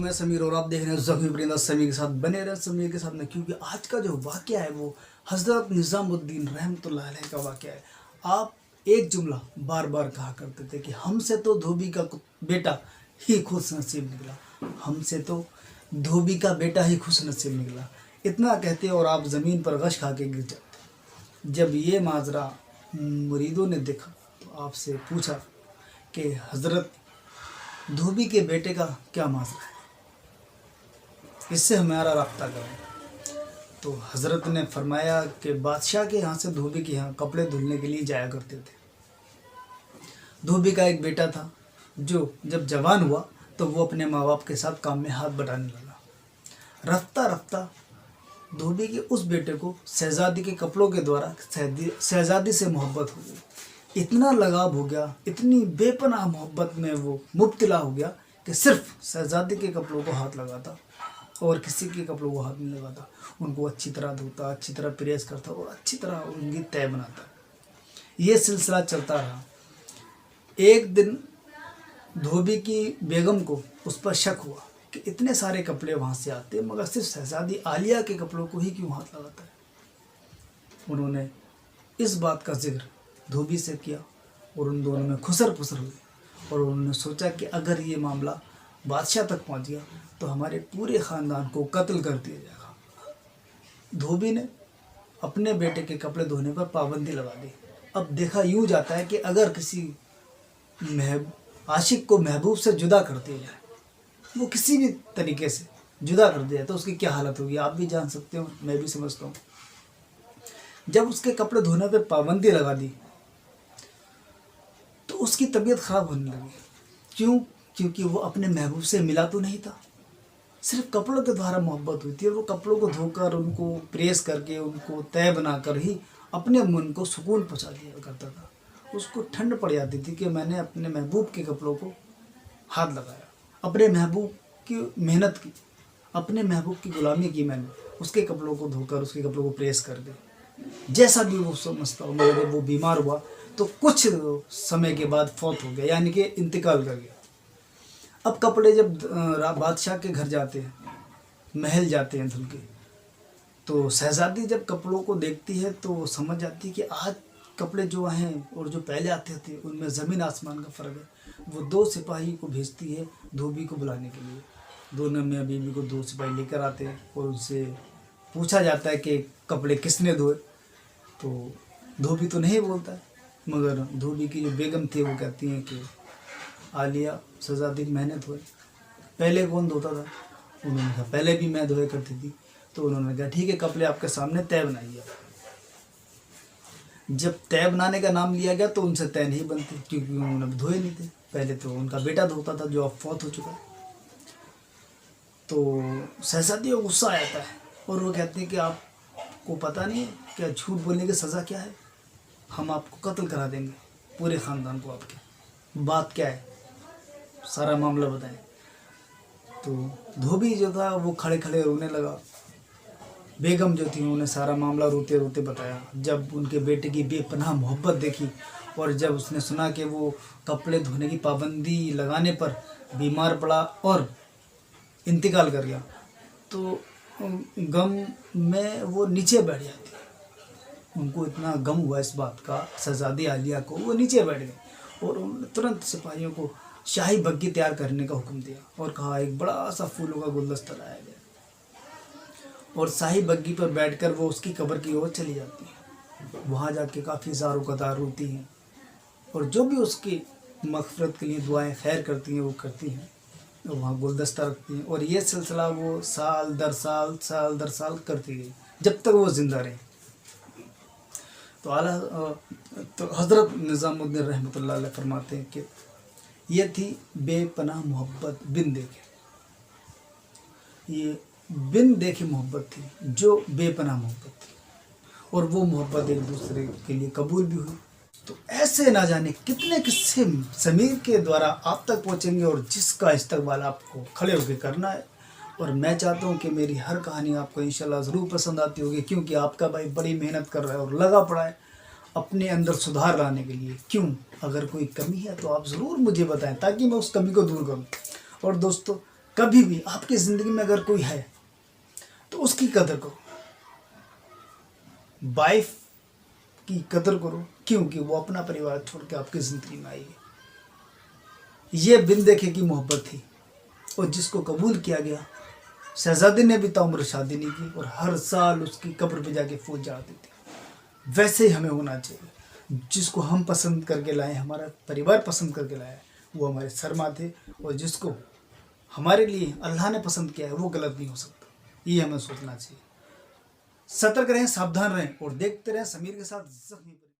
मैं समीर और आप देख रहे हैं ज़कीर परिंदा समीर के साथ बने रहे समीर के साथ में, क्योंकि आज का जो वाक़या है वो हज़रत निज़ामुद्दीन रहमतुल्लाह अलैह का वाक़या है। आप एक जुमला बार बार कहा करते थे कि हमसे तो धोबी का बेटा ही खुश नसीब निकला, हमसे तो धोबी का बेटा ही खुश नसीब निकला। इतना कहते और आप ज़मीन पर गश खा के गिर जाते। जब ये माजरा मुरीदों ने देखा तो आपसे पूछा कि हज़रत धोबी के बेटे का क्या माजरा है, इससे हमारा राब्ता करें। तो हज़रत ने फरमाया कि बादशाह के यहाँ से धोबी के यहाँ कपड़े धुलने के लिए जाया करते थे। धोबी का एक बेटा था जो जब जवान हुआ तो वो अपने माँ बाप के साथ काम में हाथ बटाने लगा। रफ्ता रफ्ता धोबी के उस बेटे को शहजादी के कपड़ों के द्वारा शहजादी से मोहब्बत हो गई। इतना लगाव हो गया, इतनी बेपनाह मोहब्बत में वो मुब्तला हो गया कि सिर्फ शहजादी के कपड़ों को हाथ लगाता और किसी के कपड़ों को हाथ नहीं लगाता। उनको अच्छी तरह धोता, अच्छी तरह प्रेस करता और अच्छी तरह उनकी तय बनाता। ये सिलसिला चलता रहा। एक दिन धोबी की बेगम को उस पर शक हुआ कि इतने सारे कपड़े वहाँ से आते मगर सिर्फ शहजादी आलिया के कपड़ों को ही क्यों हाथ लगाता है। उन्होंने इस बात का जिक्र धोबी से किया और उन दोनों में खुसर फुसर हुई और उन्होंने सोचा कि अगर ये मामला बादशाह तक पहुंच गया तो हमारे पूरे ख़ानदान को कत्ल कर दिया जाएगा। धोबी ने अपने बेटे के कपड़े धोने पर पाबंदी लगा दी। अब देखा यूँ जाता है कि अगर किसी आशिक को महबूब से जुदा कर दिया जाए, वो किसी भी तरीके से जुदा कर दिया तो उसकी क्या हालत होगी, आप भी जान सकते हो, मैं भी समझता हूँ। जब उसके कपड़े धोने पर पाबंदी लगा दी तो उसकी तबीयत ख़राब होने लगी। क्यों? क्योंकि वो अपने महबूब से मिला तो नहीं था, सिर्फ कपड़ों के द्वारा मोहब्बत हुई थी और वो कपड़ों को धोकर उनको प्रेस करके उनको तय बनाकर ही अपने मन को सुकून पहुंचा दिया करता था। उसको ठंड पड़ जाती थी कि मैंने अपने महबूब के कपड़ों को हाथ लगाया, अपने महबूब की मेहनत की, अपने महबूब की गुलामी की मैंने, उसके कपड़ों को धोकर उसके कपड़ों को प्रेस कर दिया। जैसा भी वो समझता हो, मगर जब वो बीमार हुआ तो कुछ समय के बाद फौत हो गया, यानी कि इंतकाल कर गया। अब कपड़े जब बादशाह के घर जाते हैं, महल जाते हैं धुल के, तो शहजादी जब कपड़ों को देखती है तो समझ जाती है कि आज कपड़े जो हैं और जो पहले आते थे उनमें ज़मीन आसमान का फ़र्क है। वो 2 सिपाही को भेजती है धोबी को बुलाने के लिए। दोनों मियाँ बीवी को 2 सिपाही लेकर आते हैं और उनसे पूछा जाता है कि कपड़े किसने धोए। तो धोबी तो नहीं बोलता है, मगर धोबी की जो बेगम थी वो कहती हैं कि आलिया शहजादी मैंने धोए। पहले कौन धोता था? उन्होंने कहा पहले भी मैं धोया करती थी। तो उन्होंने कहा ठीक है, कपड़े आपके सामने तय बनाइए। जब तय बनाने का नाम लिया गया तो उनसे तय नहीं बनती, क्योंकि उन्होंने धोए नहीं थे। पहले तो उनका बेटा धोता था जो अब फौत हो चुका है। तो शहजादी को गुस्सा आ जाता है और वो कहते हैं कि आपको पता नहीं है क्या झूठ बोलने की सज़ा क्या है, हम आपको कत्ल करा देंगे, पूरे ख़ानदान को। आपके बात क्या है, सारा मामला बताएं। तो धोबी जो था वो खड़े खड़े रोने लगा। बेगम जो थी उन्होंने सारा मामला रोते रोते बताया। जब उनके बेटे की बेपनाह मोहब्बत देखी और जब उसने सुना कि वो कपड़े धोने की पाबंदी लगाने पर बीमार पड़ा और इंतकाल कर गया, तो गम में वो नीचे बैठ जाती। उनको इतना गम हुआ इस बात का, शहजादी आलिया को, वो नीचे बैठ गए और उन्होंने तुरंत सिपाहियों को शाही बग्गी तैयार करने का हुक्म दिया और कहा एक बड़ा सा फूलों का गुलदस्ता लाया गया और शाही बग्गी पर बैठकर वो उसकी कब्र की ओर चली जाती है। वहाँ जाके काफ़ी ज़ारो कतार रोती हैं और जो भी उसकी मग़फ़िरत के लिए दुआएं खैर करती हैं वो करती हैं और वहाँ गुलदस्ता रखती हैं। और ये सिलसिला वो साल दर साल करती गई जब तक वो ज़िंदा रहे। तो हज़रत निज़ामुद्दीन रहमतुल्लाह अलैह फरमाते हैं कि ये थी बेपनाह मोहब्बत बिन देखे। ये बिन देखे मोहब्बत थी जो बेपनाह मोहब्बत थी और वो मोहब्बत एक दूसरे के लिए कबूल भी हुई। तो ऐसे ना जाने कितने किस्से समीर के द्वारा आप तक पहुँचेंगे और जिसका इस्तकबाल आपको खड़े होकर करना है। और मैं चाहता हूँ कि मेरी हर कहानी आपको इंशाल्लाह ज़रूर पसंद आती होगी, क्योंकि आपका भाई बड़ी मेहनत कर रहा है और लगा पड़ा है अपने अंदर सुधार लाने के लिए। क्यों? अगर कोई कमी है तो आप ज़रूर मुझे बताएं ताकि मैं उस कमी को दूर करूं। और दोस्तों, कभी भी आपकी ज़िंदगी में अगर कोई है तो उसकी कदर करो, वाइफ की कदर करो, क्योंकि वो अपना परिवार छोड़ के आपकी ज़िंदगी में आई है। ये बिन देखे की मोहब्बत थी, और जिसको कबूल किया गया। शहजादी ने भी ताउम्र शादी नहीं की और हर साल उसकी कब्र पे जाके फूल चढ़ाती थी। वैसे ही हमें होना चाहिए। जिसको हम पसंद करके लाए, हमारा परिवार पसंद करके लाया, वो हमारे शर्मा थे, और जिसको हमारे लिए अल्लाह ने पसंद किया है वो गलत नहीं हो सकता। ये हमें सोचना चाहिए। सतर्क रहें, सावधान रहें और देखते रहें समीर के साथ ज़ख्मी।